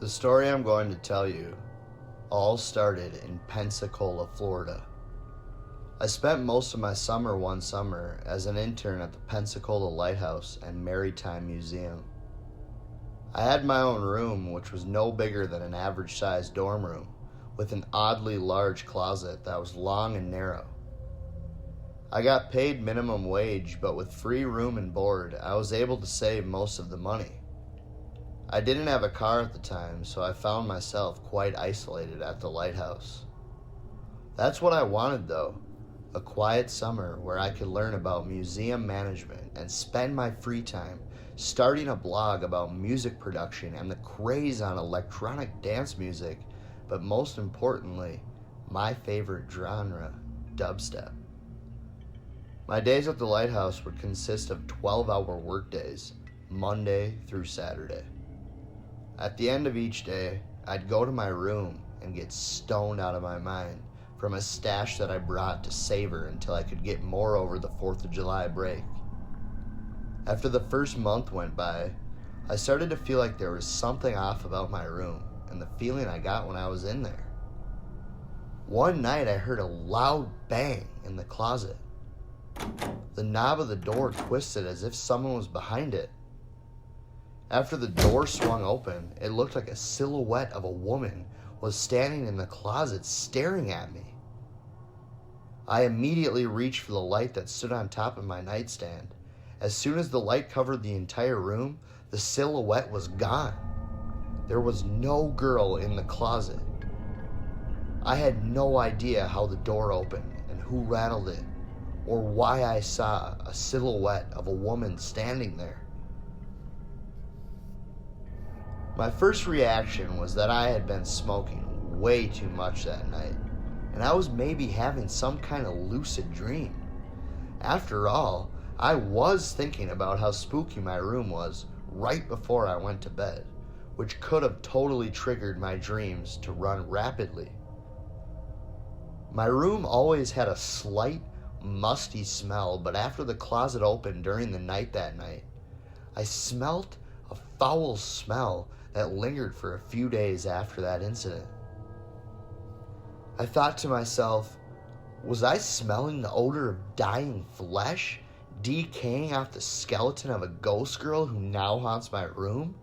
The story I'm going to tell you all started in Pensacola, Florida. I spent most of my summer one summer as an intern at the Pensacola Lighthouse and Maritime Museum. I had my own room, which was no bigger than an average-sized dorm room, with an oddly large closet that was long and narrow. I got paid minimum wage, but with free room and board, I was able to save most of the money. I didn't have a car at the time, so I found myself quite isolated at the lighthouse. That's what I wanted, though, a quiet summer where I could learn about museum management and spend my free time starting a blog about music production and the craze on electronic dance music, but most importantly, my favorite genre, dubstep. My days at the lighthouse would consist of 12-hour workdays, Monday through Saturday. At the end of each day, I'd go to my room and get stoned out of my mind from a stash that I brought to savor until I could get more over the 4th of July break. After the first month went by, I started to feel like there was something off about my room and the feeling I got when I was in there. One night I heard a loud bang in the closet. The knob of the door twisted as if someone was behind it. After the door swung open, it looked like a silhouette of a woman was standing in the closet staring at me. I immediately reached for the light that stood on top of my nightstand. As soon as the light covered the entire room, the silhouette was gone. There was no girl in the closet. I had no idea how the door opened and who rattled it, or why I saw a silhouette of a woman standing there. My first reaction was that I had been smoking way too much that night, and I was maybe having some kind of lucid dream. After all, I was thinking about how spooky my room was right before I went to bed, which could have totally triggered my dreams to run rapidly. My room always had a slight, musty smell, but after the closet opened during the night that night, I smelt a foul smell that lingered for a few days after that incident. I thought to myself, was I smelling the odor of dying flesh, decaying off the skeleton of a ghost girl who now haunts my room?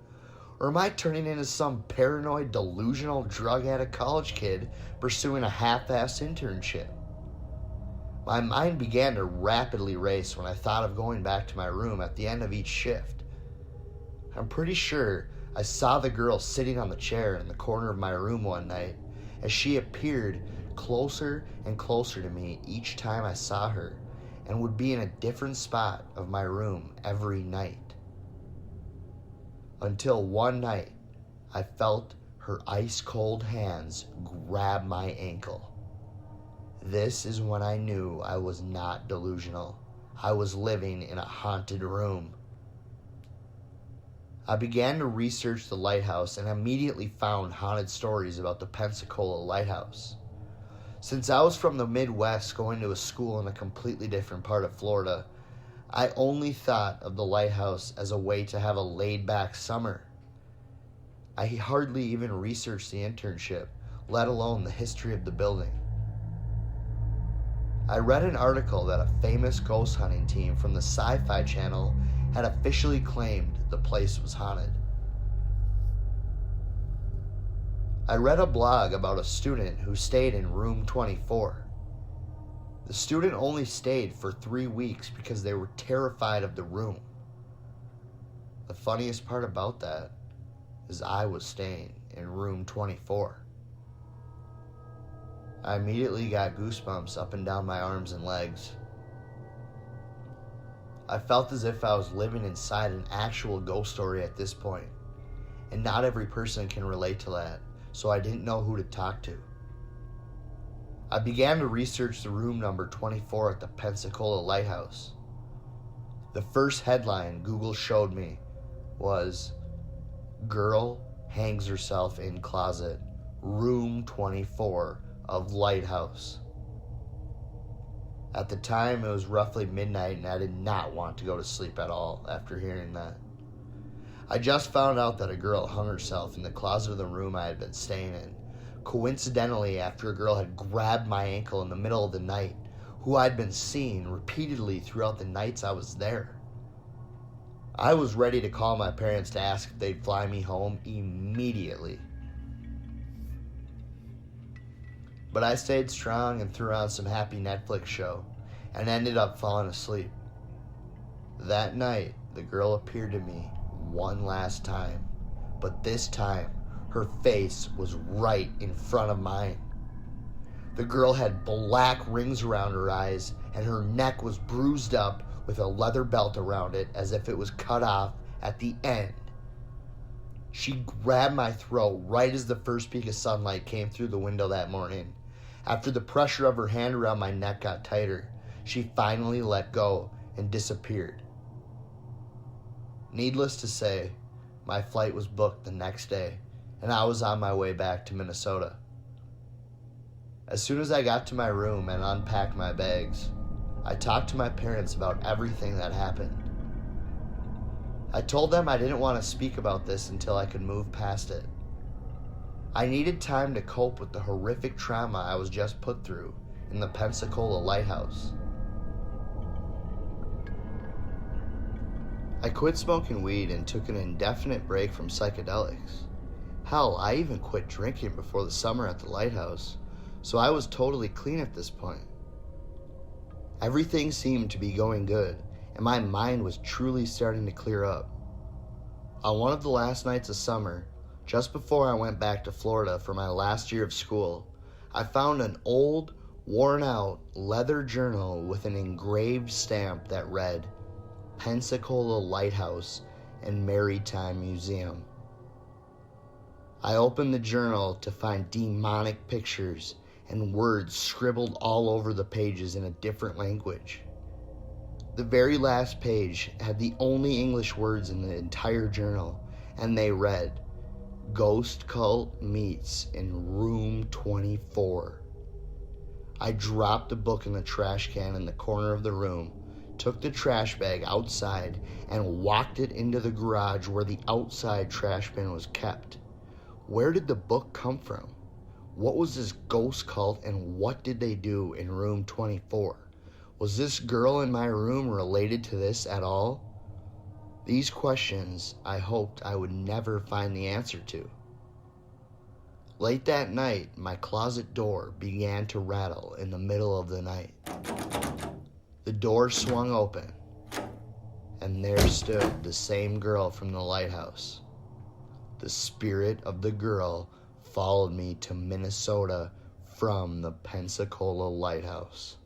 Or am I turning into some paranoid, delusional, drug-addict college kid pursuing a half-assed internship? My mind began to rapidly race when I thought of going back to my room at the end of each shift. I'm pretty sure I saw the girl sitting on the chair in the corner of my room one night as she appeared closer and closer to me each time I saw her, and would be in a different spot of my room every night. Until one night, I felt her ice-cold hands grab my ankle. This is when I knew I was not delusional. I was living in a haunted room. I began to research the lighthouse and immediately found haunted stories about the Pensacola Lighthouse. Since I was from the Midwest going to a school in a completely different part of Florida, I only thought of the lighthouse as a way to have a laid-back summer. I hardly even researched the internship, let alone the history of the building. I read an article that a famous ghost hunting team from the Sci-Fi Channel had officially claimed the place was haunted. I read a blog about a student who stayed in room 24. The student only stayed for 3 weeks because they were terrified of the room. The funniest part about that is I was staying in room 24. I immediately got goosebumps up and down my arms and legs. I felt as if I was living inside an actual ghost story at this point, and not every person can relate to that, so I didn't know who to talk to. I began to research the room number 24 at the Pensacola Lighthouse. The first headline Google showed me was, "Girl hangs herself in closet, room 24 of Lighthouse." At the time, it was roughly midnight, and I did not want to go to sleep at all after hearing that. I just found out that a girl hung herself in the closet of the room I had been staying in, coincidentally after a girl had grabbed my ankle in the middle of the night, who I'd been seeing repeatedly throughout the nights I was there. I was ready to call my parents to ask if they'd fly me home immediately. But I stayed strong and threw on some happy Netflix show and ended up falling asleep. That night, the girl appeared to me one last time, but this time, her face was right in front of mine. The girl had black rings around her eyes, and her neck was bruised up with a leather belt around it as if it was cut off at the end. She grabbed my throat right as the first peak of sunlight came through the window that morning. After the pressure of her hand around my neck got tighter, she finally let go and disappeared. Needless to say, my flight was booked the next day, and I was on my way back to Minnesota. As soon as I got to my room and unpacked my bags, I talked to my parents about everything that happened. I told them I didn't want to speak about this until I could move past it. I needed time to cope with the horrific trauma I was just put through in the Pensacola Lighthouse. I quit smoking weed and took an indefinite break from psychedelics. Hell, I even quit drinking before the summer at the lighthouse, so I was totally clean at this point. Everything seemed to be going good, and my mind was truly starting to clear up. On one of the last nights of summer, just before I went back to Florida for my last year of school, I found an old, worn-out leather journal with an engraved stamp that read, Pensacola Lighthouse and Maritime Museum. I opened the journal to find demonic pictures and words scribbled all over the pages in a different language. The very last page had the only English words in the entire journal, and they read, Ghost Cult Meets in Room 24. I dropped the book in the trash can in the corner of the room, took the trash bag outside, and walked it into the garage where the outside trash bin was kept. Where did the book come from? What was this ghost cult, and what did they do in room 24? Was this girl in my room related to this at all? These questions I hoped I would never find the answer to. Late that night, my closet door began to rattle in the middle of the night. The door swung open, and there stood the same girl from the lighthouse. The spirit of the girl followed me to Minnesota from the Pensacola Lighthouse.